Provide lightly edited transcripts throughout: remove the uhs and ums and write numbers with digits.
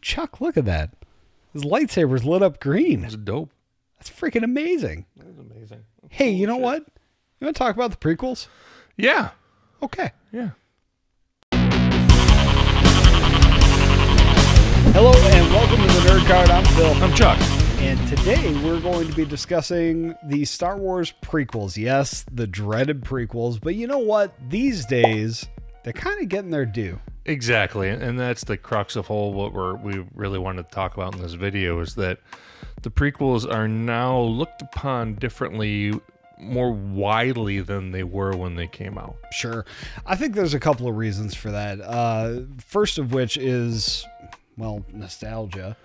Chuck, look at that. His lightsaber's lit up green. That's dope. That's freaking amazing. That is amazing. That's Hey, cool you know shit. what? You want to talk about the prequels? Yeah. Okay. Yeah. Hello and welcome to the Nerd Card. I'm Phil. I'm Chuck. And today we're going to be discussing the Star Wars prequels. Yes, the dreaded prequels. But you know what? These days, they're kind of getting their due. Exactly. And that's the crux of what we really wanted to talk about in this video is that the prequels are now looked upon differently, more widely than they were when they came out. Sure. I think there's a couple of reasons for that. First of which is, well, nostalgia,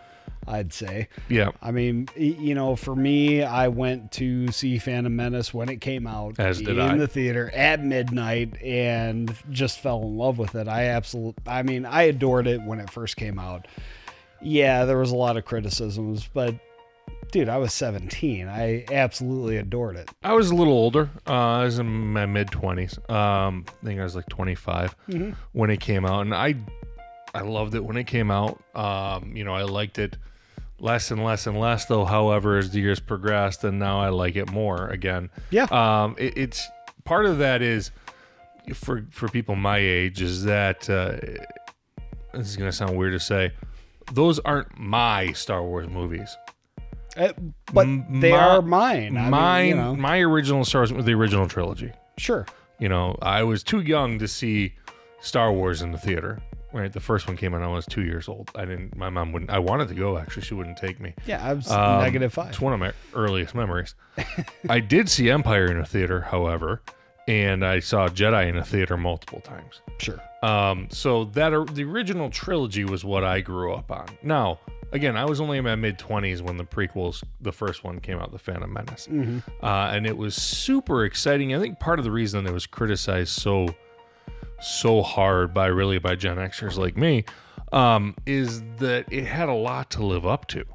I'd say. Yeah. I mean, you know, for me, I went to see Phantom Menace when it came out. As did I. In the theater at midnight and just fell in love with it. I adored it when it first came out. Yeah, there was a lot of criticisms, but dude, I was 17. I absolutely adored it. I was a little older. I was in my mid-20s. I think I was like 25 when it came out. And I loved it when it came out. You know, I liked it less and less and less, though, however, as the years progressed. And now I like it more again. Yeah. It's part of that is, for people my age, is that, this is going to sound weird to say, those aren't my Star Wars movies. But they are mine. My original Star Wars, the original trilogy. Sure. You know, I was too young to see Star Wars in the theater. Right, the first one came out. I was 2 years old. My mom wouldn't. I wanted to go. Actually, she wouldn't take me. Yeah, I was -5. It's one of my earliest memories. I did see Empire in a theater, however, and I saw Jedi in a theater multiple times. Sure. So the original trilogy was what I grew up on. Now, again, I was only in my mid-20s when the prequels, the first one came out, The Phantom Menace. And it was super exciting. I think part of the reason it was criticized so hard by Gen Xers like me is that it had a lot to live up to.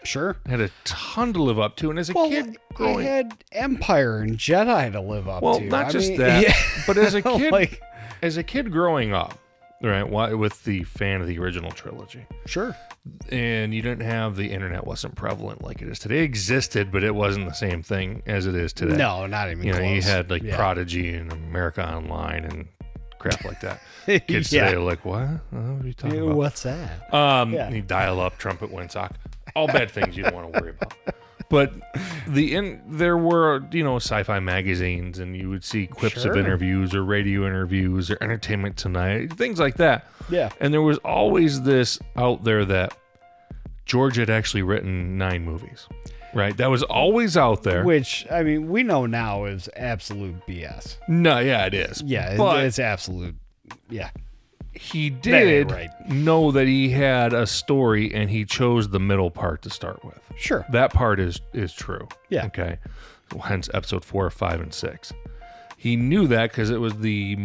Sure. It had a ton to live up to. And as a kid growing... It had Empire and Jedi to live up to. Well, not just that, yeah. but as a kid... As a kid growing up, right, with the fan of the original trilogy. Sure. And you didn't have the internet wasn't prevalent like it is today. It existed, but it wasn't the same thing as it is today. No, not even close. You had like Prodigy and America Online and crap like that. Kids today are like, what? What are you talking about? What's that? You dial up, trumpet, windsock. All bad things you don't want to worry about. But there were, sci-fi magazines, and you would see clips of interviews or radio interviews or Entertainment Tonight, things like that. Yeah. And there was always this out there that George had actually written 9 movies, right? That was always out there. Which, I mean, we know now is absolute BS. No, yeah, it is. Yeah, but it's absolute, yeah. He did know that he had a story, and he chose the middle part to start with. Sure. That part is true. Yeah. Okay. Hence episode 4, 5, and 6. He knew that because it was he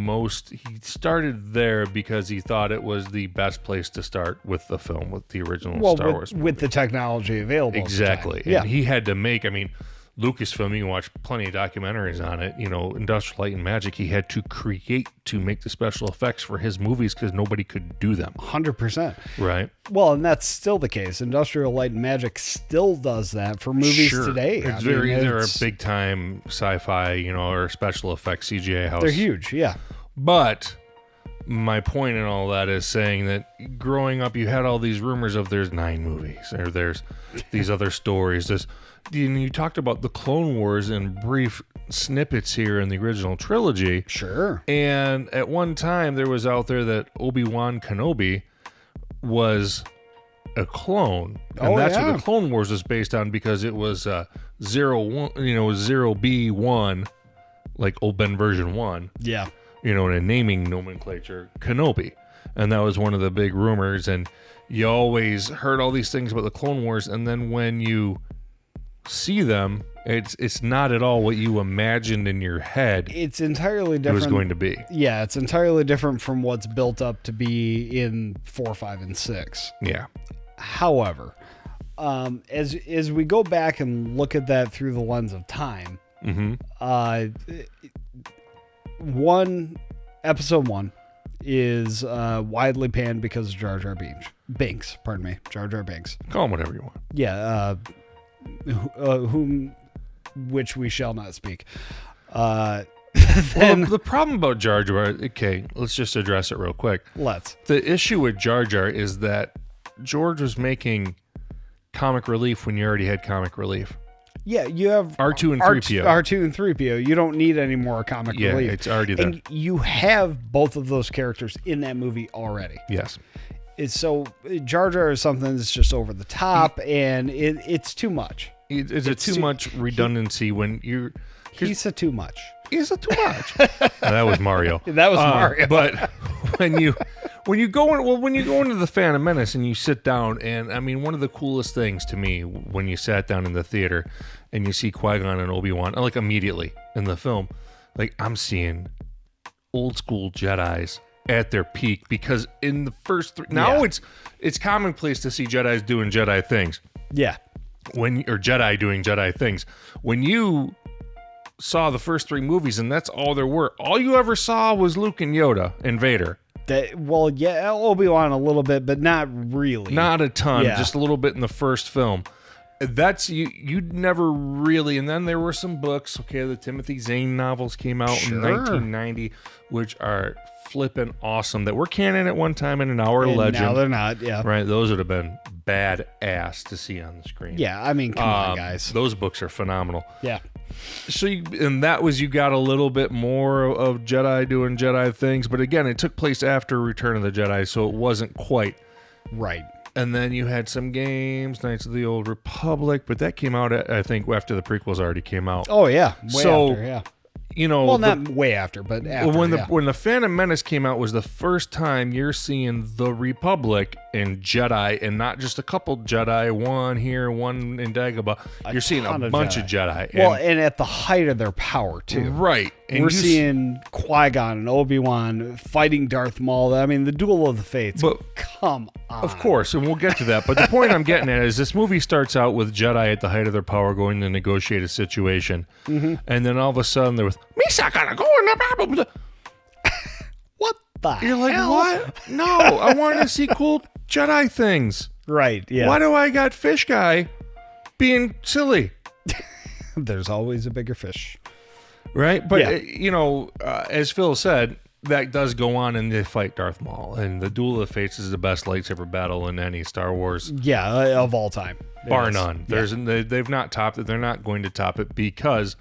started there because he thought it was the best place to start with the film, with the original Star Wars movie. With the technology available. Exactly. At the time. And he had to make, Lucasfilm, you can watch plenty of documentaries on it, Industrial Light and Magic, he had to create to make the special effects for his movies because nobody could do them. 100%. Right. Well, and that's still the case. Industrial Light and Magic still does that for movies today. They're a big time sci-fi, or special effects CGI house. They're huge, yeah. But my point in all that is saying that growing up, you had all these rumors of there's 9 movies, or there's these other stories. You talked about the Clone Wars in brief snippets here in the original trilogy. Sure. And at one time, there was out there that Obi-Wan Kenobi was a clone. And that's what the Clone Wars was based on, because it was 0B1, like Old Ben version 1. Yeah. In a naming nomenclature, Kenobi. And that was one of the big rumors. And you always heard all these things about the Clone Wars. And then when you see them, it's not at all what you imagined in your head. It's entirely different. It was going to be. Yeah, it's entirely different from what's built up to be in 4, 5, and 6. Yeah. However, as we go back and look at that through the lens of time, episode 1 is widely panned because of Jar Jar Binks. Pardon me, Jar Jar Binks. Call him whatever you want. Yeah, which we shall not speak. Well, the problem about Jar Jar, okay, let's just address it real quick. The issue with Jar Jar is that George was making comic relief when you already had comic relief. Yeah, you have R2 and 3PO. R2 and 3PO. You don't need any more comic relief. Yeah, it's already there. And you have both of those characters in that movie already. Yes. So Jar Jar is something that's just over the top, and it's too much. It's too much redundancy when you're... He's a too much. He's a too much. That was Mario. That was Mario. But when you go into the Phantom Menace and you sit down, and I mean, one of the coolest things to me when you sat down in the theater and you see Qui-Gon and Obi-Wan, like immediately in the film, like I'm seeing old school Jedis at their peak, because in the first three, now it's commonplace to see Jedis doing Jedi things. Yeah. Or Jedi doing Jedi things. When you saw the first three movies and that's all there were, all you ever saw was Luke and Yoda and Vader. Obi-Wan a little bit, but not really. Not a ton, just a little bit in the first film. That's you'd never really, and then there were some books. Okay, the Timothy Zahn novels came out in 1990, which are flippin' awesome. That were canon at one time in an hour legend. Now they're not. Yeah, right. Those would have been badass to see on the screen. Yeah, I mean, come on, guys. Those books are phenomenal. Yeah. So, you got a little bit more of Jedi doing Jedi things, but again, it took place after Return of the Jedi, so it wasn't quite right. And then you had some games, Knights of the Old Republic, but that came out, I think, after the prequels already came out. Oh yeah, after, yeah. Not way after, but after. When the Phantom Menace came out was the first time you're seeing the Republic and Jedi, and not just a couple Jedi, one here, one in Dagobah. You're seeing a bunch of Jedi. And at the height of their power too. Right. And we're seeing Qui-Gon and Obi-Wan fighting Darth Maul. I mean, the Duel of the Fates. But come on. Of course, and we'll get to that. But the point I'm getting at is this movie starts out with Jedi at the height of their power going to negotiate a situation. Mm-hmm. And then all of a sudden they're with, Misa gotta go in the... What the You're like, hell? What? No, I want to see cool Jedi things. Right, yeah. Why do I got fish guy being silly? There's always a bigger fish. Right? But, as Phil said, that does go on and they fight Darth Maul. And the Duel of the Fates is the best lightsaber battle in any Star Wars. Yeah, of all time. Bar none. They've not topped it. They're not going to top it because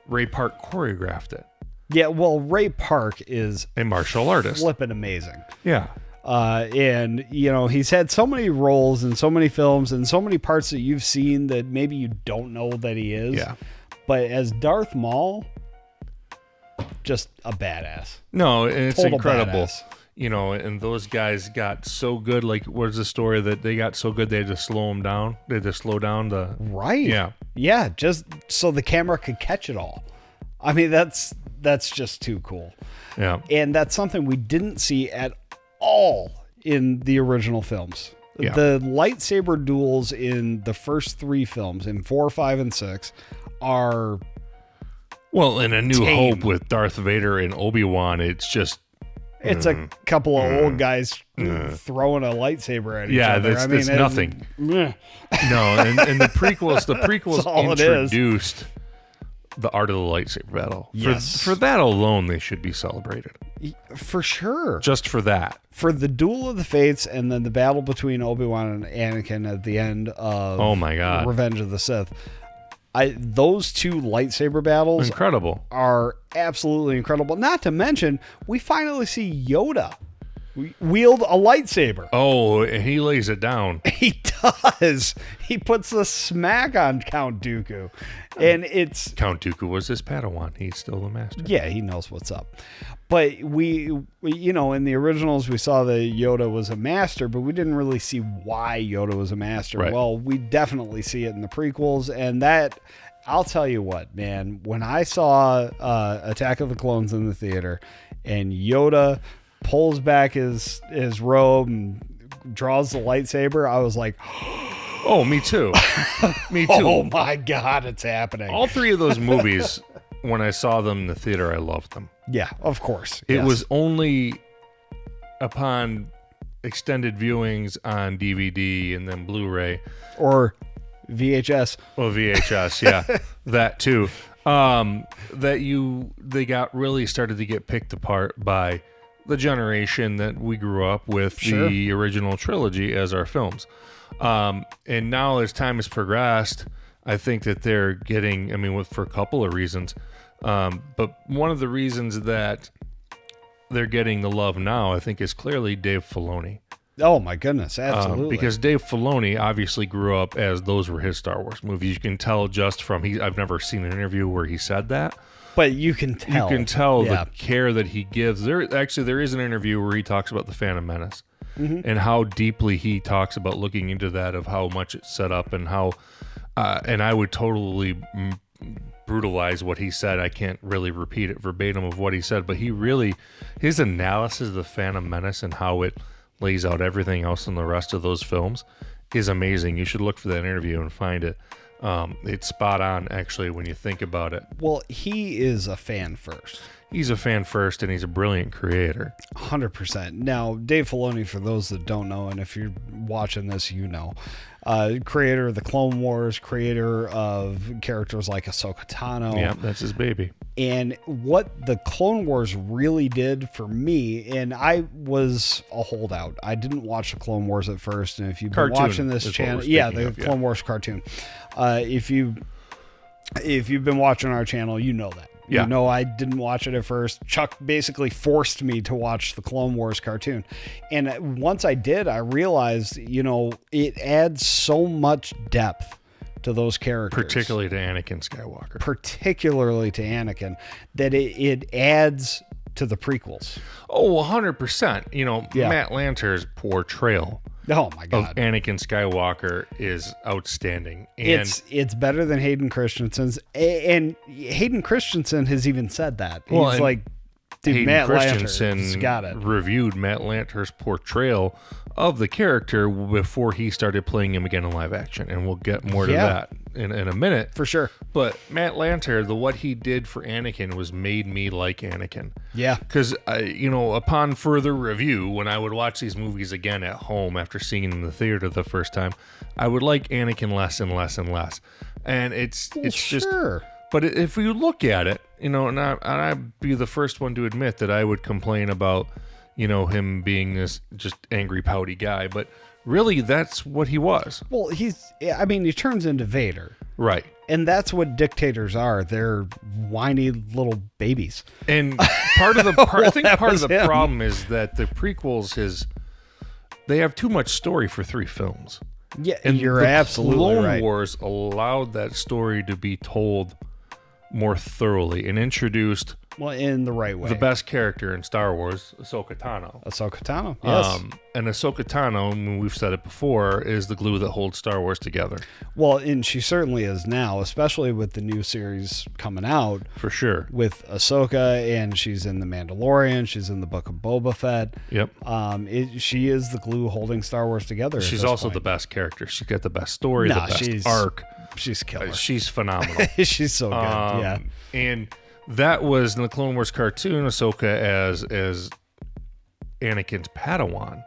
Ray Park choreographed it. Yeah, well, Ray Park is a martial artist. Flippin' amazing. Yeah. And, he's had so many roles in so many films and so many parts that you've seen that maybe you don't know that he is. Yeah. But as Darth Maul, just a badass. No, and it's Total incredible. Badass. And those guys got so good. Like, what's the story that they got so good they had to slow them down? They had to slow down the... Right. Yeah. Yeah, just so the camera could catch it all. I mean, that's just too cool. Yeah. And that's something we didn't see at all in the original films. Yeah. The lightsaber duels in the first three films, in 4, 5, and 6, are... Well, in A New tame. Hope with Darth Vader and Obi-Wan, it's just... It's a couple of old guys throwing a lightsaber at each other. Yeah, it's nothing. No, and the prequels introduced the art of the lightsaber battle. Yes. For that alone, they should be celebrated. For sure. Just for that. For the Duel of the Fates and then the battle between Obi-Wan and Anakin at the end of Revenge of the Sith. Those two lightsaber battles are absolutely incredible. Not to mention, we finally see Yoda wield a lightsaber. Oh, and he lays it down. He does. He puts the smack on Count Dooku. And it's... Count Dooku was his Padawan. He's still the master. Yeah, he knows what's up. But we in the originals, we saw that Yoda was a master, but we didn't really see why Yoda was a master. Right. Well, we definitely see it in the prequels. And that, I'll tell you what, man, when I saw Attack of the Clones in the theater and Yoda pulls back his robe and draws the lightsaber, I was like... Oh, me too. Me too. Oh, my God, it's happening. All three of those movies, when I saw them in the theater, I loved them. Yeah, of course. It was only upon extended viewings on DVD and then Blu-ray or VHS. Well, VHS, yeah, that too. They got really started to get picked apart by the generation that we grew up with the original trilogy as our films. And now as time has progressed, I think that they're getting, for a couple of reasons, but one of the reasons that they're getting the love now, I think, is clearly Dave Filoni. Oh my goodness, absolutely. Because Dave Filoni obviously grew up as those were his Star Wars movies. You can tell just from I've never seen an interview where he said that. But you can tell. You can tell the care that he gives. There is an interview where he talks about the Phantom Menace and how deeply he talks about looking into that, of how much it's set up and how, and I would totally brutalize what he said. I can't really repeat it verbatim of what he said, but his analysis of the Phantom Menace and how it lays out everything else in the rest of those films is amazing. You should look for that interview and find it. It's spot on, actually, when you think about it. Well, he is a fan first. He's a fan first, and he's a brilliant creator. 100%. Now, Dave Filoni, for those that don't know, and if you're watching this, you know, creator of the Clone Wars, creator of characters like Ahsoka Tano. Yeah, that's his baby. And what the Clone Wars really did for me, and I was a holdout. I didn't watch the Clone Wars at first, and if you've been watching this channel, Clone Wars cartoon. If you've been watching our channel, you know that. You know, I didn't watch it at first. Chuck basically forced me to watch the Clone Wars cartoon. And once I did, I realized, it adds so much depth to those characters. Particularly to Anakin Skywalker. That it adds to the prequels. Oh, 100%. Matt Lanter's portrayal of Anakin Skywalker is outstanding. And it's better than Hayden Christensen's. And Hayden Christensen has even said that. Well, he's like, dude, Hayden Matt Christensen got it. Reviewed Matt Lanter's portrayal of the character before he started playing him again in live action. And we'll get more to that in a minute. For sure. But Matt Lanter, what he did for Anakin was made me like Anakin. Yeah. Because, upon further review, when I would watch these movies again at home after seeing them in the theater the first time, I would like Anakin less and less and less. And it's just... But if you look at it, and I'd be the first one to admit that I would complain about, him being this just angry, pouty guy. But really, that's what he was. Well, he turns into Vader. Right. And that's what dictators are. They're whiny little babies. And part of the problem is that the prequels they have too much story for 3 films. Yeah, and you're absolutely right. Clone Wars allowed that story to be told more thoroughly and introduced in the right way. The best character in Star Wars, Ahsoka Tano. Yes. And Ahsoka Tano, we've said it before, is the glue that holds Star Wars together. Well, and she certainly is now, especially with the new series coming out. For sure. With Ahsoka, and she's in The Mandalorian, she's in the Book of Boba Fett. Yep. She is the glue holding Star Wars together. She's also the best character. She's got the best story, the best arc. She's killer. She's phenomenal. She's so good. Yeah. And that was in the Clone Wars cartoon, Ahsoka as Anakin's Padawan.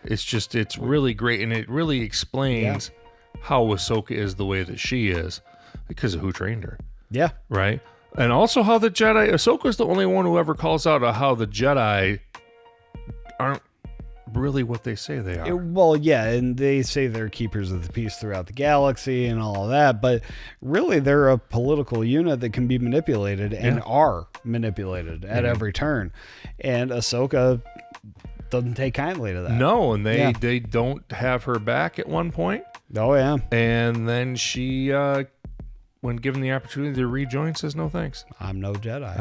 It's really great, and it really explains how Ahsoka is the way that she is because of who trained her. Yeah. Right? And also how the Jedi, Ahsoka's the only one who ever calls out how the Jedi aren't really what they say they are. And they say they're keepers of the peace throughout the galaxy and all of that, but really they're a political unit that can be manipulated and are manipulated at every turn. And Ahsoka doesn't take kindly to that. No, and they don't have her back at one point. Oh, yeah. And then she, when given the opportunity to rejoin, says no thanks. I'm no Jedi.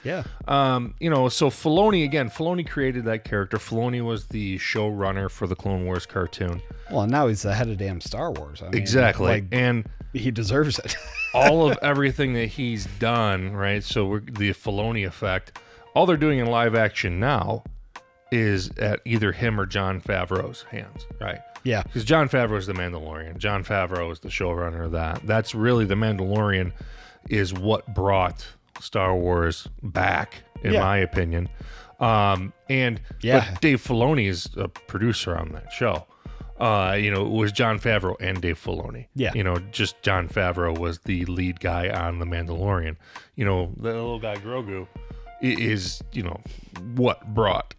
Yeah. So Filoni created that character. Filoni was the showrunner for the Clone Wars cartoon. Well, and now he's the head of damn Star Wars. Exactly. And he deserves it. all of everything that he's done, right? So the Filoni Effect, all they're doing in live action now is at either him or Jon Favreau's hands, right? Yeah. Because Jon Favreau is the Mandalorian. Jon Favreau is the showrunner of that. That's really the Mandalorian is what brought Star Wars back, in my opinion. But Yeah. Dave Filoni is a producer on that show. It was Jon Favreau and Dave Filoni. Yeah. Just Jon Favreau was the lead guy on The Mandalorian. The little guy Grogu is, what brought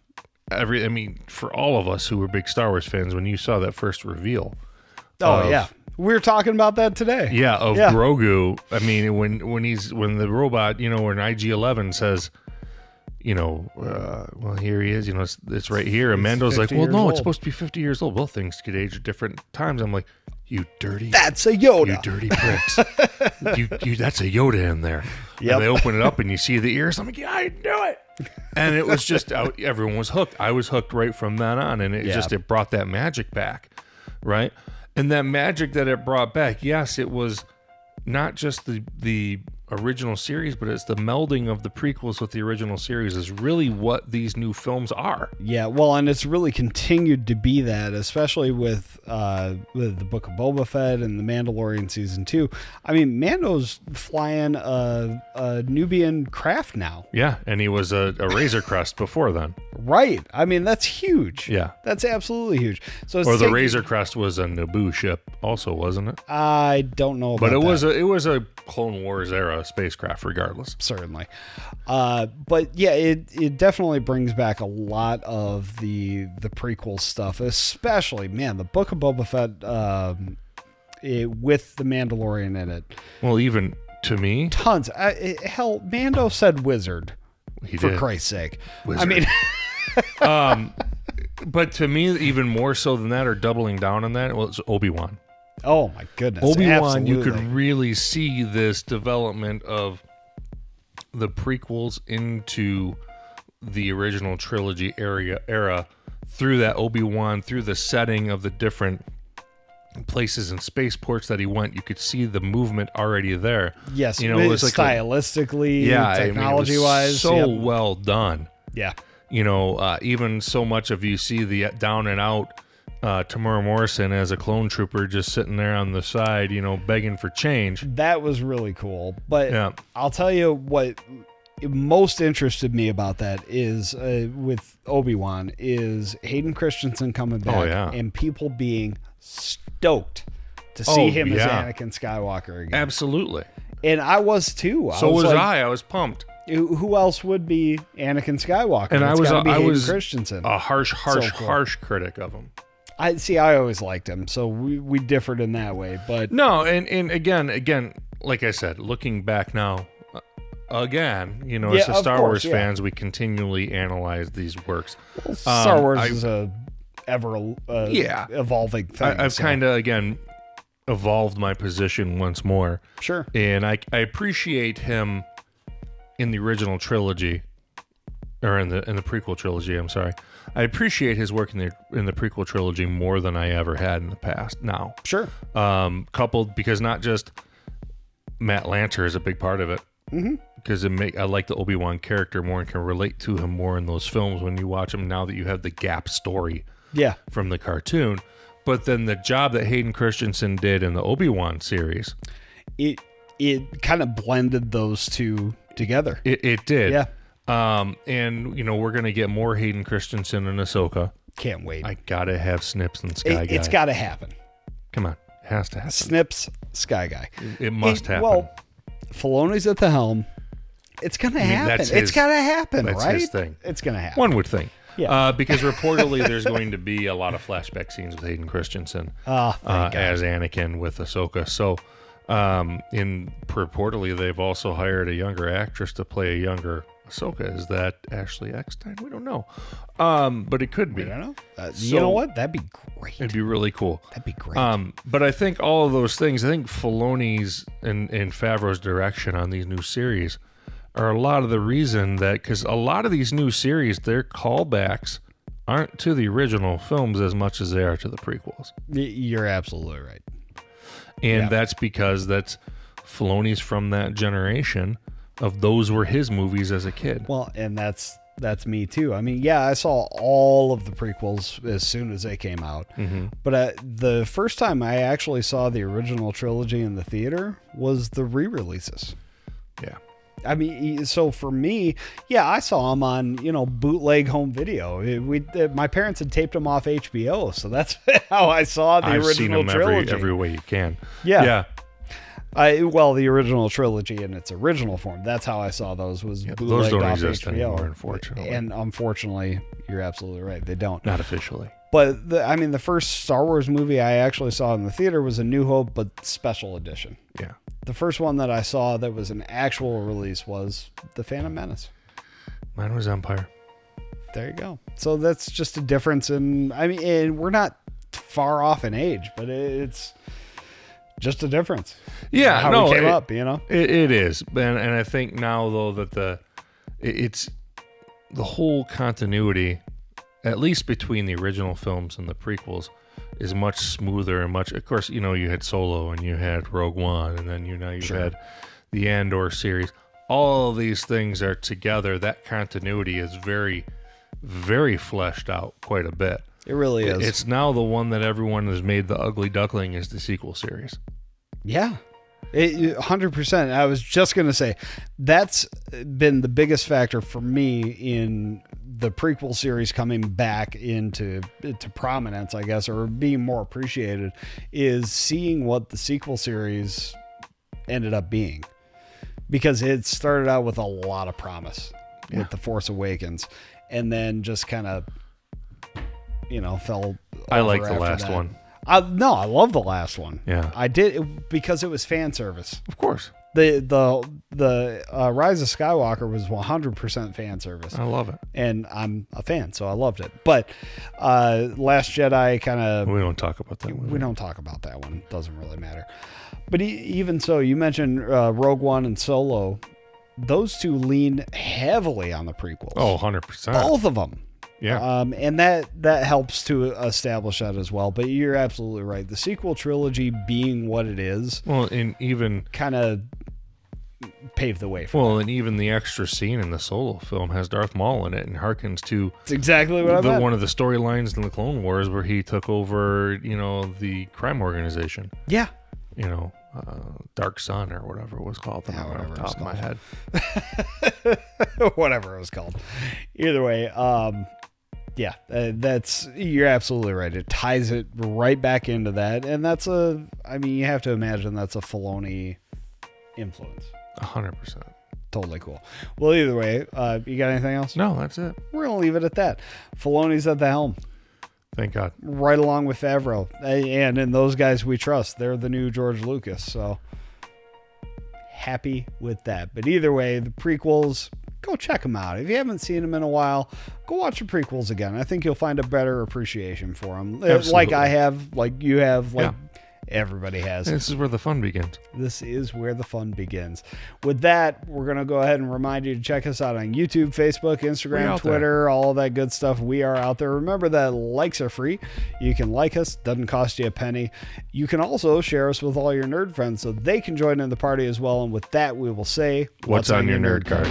for all of us who were big Star Wars fans, when you saw that first reveal. Yeah. We were talking about that today. Yeah, of Grogu. I mean, when the robot, when IG-11 says, well, here he is, it's right here. And Mando's like, well, no, it's supposed to be 50 years old. Well, things could age at different times. I'm like, you dirty. That's a Yoda. You dirty pricks. That's a Yoda in there. Yep. And they open it up and you see the ears. I'm like, yeah, I knew it. And it was just, everyone was hooked. I was hooked right from then on. And it brought that magic back, right? And that magic that it brought back, yes, it was not just the original series, but it's the melding of the prequels with the original series is really what these new films are. Yeah, well, and it's really continued to be that, especially with the Book of Boba Fett and the Mandalorian season 2. I mean, Mando's flying a Nubian craft now. Yeah, and he was a Razor Crest before then. Right. I mean, that's huge. Yeah, that's absolutely huge. So, the Razor Crest was a Naboo ship, also, wasn't it? I don't know about that. But it was a Clone Wars era spacecraft, regardless. Certainly. But yeah, it definitely brings back a lot of the prequel stuff, especially, man, the Book of Boba Fett with the Mandalorian in it. Well, even to me, tons. Hell, Mando said wizard. He for did. Christ's sake. Wizard. I mean, but to me, even more so than that, or doubling down on that, it's Obi-Wan. Oh my goodness. Obi-Wan, absolutely. You could really see this development of the prequels into the original trilogy era through that Obi-Wan, through the setting of the different places and spaceports that he went. You could see the movement already there. Yes, it was like stylistically, technology-wise. So well done. Yeah. Even so much of you see the down and out Tamora Morrison as a clone trooper just sitting there on the side, begging for change. That was really cool. But I'll tell you what most interested me about that is with Obi-Wan is Hayden Christensen coming back and people being stoked to see him as Anakin Skywalker again. Absolutely. And I was too. I was pumped. Who else would be Anakin Skywalker? And I was Christensen. A harsh critic of him. I always liked him, so we differed in that way. But no, and again, like I said, looking back now, as Star Wars fans, we continually analyze these works. Well, Star Wars is a ever evolving thing. I've kind of evolved my position once more. Sure, and I appreciate him in the original trilogy, or in the prequel trilogy. I'm sorry. I appreciate his work in the prequel trilogy more than I ever had in the past. Now, sure. Coupled because not just Matt Lanter is a big part of it. Because I like the Obi-Wan character more and can relate to him more in those films when you watch him. Now that you have the gap story, from the cartoon, but then the job that Hayden Christensen did in the Obi-Wan series, it kind of blended those two together. It did. Yeah. And we're gonna get more Hayden Christensen and Ahsoka. Can't wait. I gotta have Snips and Skyguy. It's gotta happen. Come on, it has to happen. Snips, Skyguy. It must happen. Well, Filoni's at the helm. It's gonna happen. It's gotta happen, that's right? His thing. It's gonna happen. One would think. Yeah. Because reportedly there's going to be a lot of flashback scenes with Hayden Christensen as Anakin with Ahsoka. So, reportedly they've also hired a younger actress to play a younger Ahsoka. Is that Ashley Eckstein? We don't know. But it could be. I don't know. You know what? That'd be great. It'd be really cool. That'd be great. But I think all of those things, I think Filoni's and Favreau's direction on these new series are a lot of the reason that, because a lot of these new series, their callbacks aren't to the original films as much as they are to the prequels. You're absolutely right. And that's because Filoni's from that generation of those were his movies as a kid. Well, and that's me too. I mean, I saw all of the prequels as soon as they came out. But the first time I actually saw the original trilogy in the theater was the re-releases. Yeah. I mean, so for me, yeah, I saw them on, bootleg home video. My parents had taped them off HBO, so that's how I saw the I've original seen them trilogy. every way you can. Yeah. The original trilogy in its original form. That's how I saw those. Was bootlegged those don't off exist HBO. anymore, unfortunately. And unfortunately, you're absolutely right. They don't. Not officially. But the first Star Wars movie I actually saw in the theater was A New Hope, but special edition. Yeah. The first one that I saw that was an actual release was The Phantom Menace. Mine was Empire. There you go. So that's just a difference in, and we're not far off in age, but it's just a difference. Yeah, how we came up, It is. And I think now, though, that it's the whole continuity, at least between the original films and the prequels, is much smoother and much. Of course, you had Solo and you had Rogue One, and then you've had the Andor series. All of these things are together. That continuity is very, very fleshed out quite a bit. It really is. It's now the one that everyone has made the Ugly Duckling is the sequel series. Yeah. 100%. I was just going to say that's been the biggest factor for me in the prequel series coming back into prominence, I guess, or being more appreciated, is seeing what the sequel series ended up being, because it started out with a lot of promise with The Force Awakens, and then just kind of fell. I like the last one. No, I love the last one. Yeah, I did, because it was fan service. Of course. The Rise of Skywalker was 100% fan service. I love it, and I'm a fan, so I loved it. But Last Jedi kind of, we don't talk about that one. We don't talk about that one. Doesn't really matter. But even so, you mentioned Rogue One and Solo. Those two lean heavily on the prequels. Oh, 100%. Both of them. Yeah. And that helps to establish that as well. But you're absolutely right. The sequel trilogy being what it is, well, and even kind of paved the way for that. And even the extra scene in the Solo film has Darth Maul in it and harkens to It's exactly what I meant. one of the storylines in the Clone Wars where he took over, the crime organization. Yeah. Dark Sun or whatever it was called. Yeah, off the top of my head. Whatever it was called. Either way, you're absolutely right. It ties it right back into that, and you have to imagine that's a Filoni influence. 100%. Totally cool. Well, either way, you got anything else? No, that's it. We're gonna leave it at that. Filoni's at the helm. Thank God. Right along with Favreau. And in those guys we trust. They're the new George Lucas. So happy with that. But either way, the prequels, go check them out. If you haven't seen them in a while, go watch the prequels again. I think you'll find a better appreciation for them. Absolutely. Like I have, like you have, like everybody has. This is where the fun begins. This is where the fun begins. With that, we're going to go ahead and remind you to check us out on YouTube, Facebook, Instagram, Twitter, all that good stuff. We are out there. Remember that likes are free. You can like us. Doesn't cost you a penny. You can also share us with all your nerd friends so they can join in the party as well. And with that, we will say, what's on your nerd card?